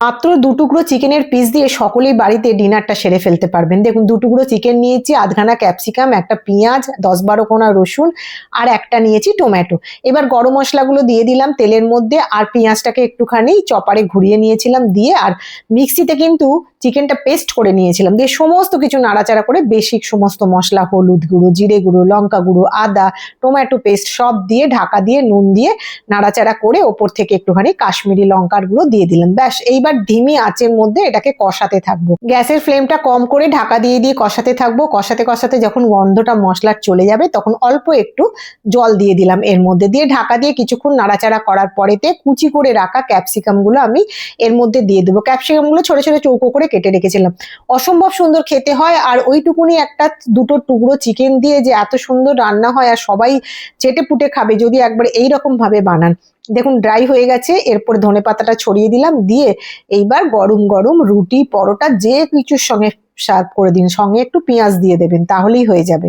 মাত্র 2 টুকরো চিকেনের পিস দিয়ে সকলেই বাড়িতে ডিনারটা সেরে ফেলতে পারবেন। দেখুন 2 টুকরো চিকেন নিয়েছি, আধখানা ক্যাপসিকাম, একটা পেঁয়াজ, 10-12 কোনা রসুন আর একটা নিয়েছি টমেটো। এবার গরম মশলাগুলো দিয়ে দিলাম তেলের মধ্যে, আর পেঁয়াজটাকে একটুখানি চপারে ঘুরিয়ে নিয়েছিলাম দিয়ে, আর মিক্সিতে কিন্তু চিকেনটা পেস্ট করে নিয়েছিলাম দিয়ে সমস্ত কিছু নাড়াচাড়া করে বেসিক সমস্ত মশলা, হলুদ গুঁড়ো, জিরে গুঁড়ো, লঙ্কা গুঁড়ো, আদা, টমেটো পেস্ট সব দিয়ে ঢাকা দিয়ে নুন দিয়ে নাড়াচাড়া করে ওপর থেকে একটুখানি কাশ্মীরি লঙ্কার গুঁড়ো দিয়ে দিলাম। ব্যাস এইবার ধিমি আঁচের মধ্যে এটাকে কষাতে থাকবো। গ্যাসের ফ্লেমটা কম করে ঢাকা দিয়ে দিয়ে কষাতে থাকবো। কষাতে কষাতে যখন গন্ধটা মশলার চলে যাবে তখন অল্প একটু জল দিয়ে দিলাম এর মধ্যে, দিয়ে ঢাকা দিয়ে কিছুক্ষণ নাড়াচাড়া করার পরেতে কুচি করে রাখা ক্যাপসিকাম গুলো আমি এর মধ্যে দিয়ে দেবো। ক্যাপসিকাম গুলো ছোট ছোট চৌকো করে কেটে রেখেছিলাম। অসম্ভব সুন্দর খেতে হয়, আর ওইটুকুনি একটা 2 টুকরো চিকেন দিয়ে যে এত সুন্দর রান্না হয় আর সবাই চেটে পুটে খাবে যদি একবার এইরকম ভাবে বানান। দেখুন ড্রাই হয়ে গেছে, এরপর ধনেপাতাটা ছড়িয়ে দিলাম, দিয়ে এইবার গরম গরম রুটি, পরোটা যে কিছুর সঙ্গে সার্ভ করে দিন, সঙ্গে একটু পেঁয়াজ দিয়ে দেবেন, তাহলেই হয়ে যাবে।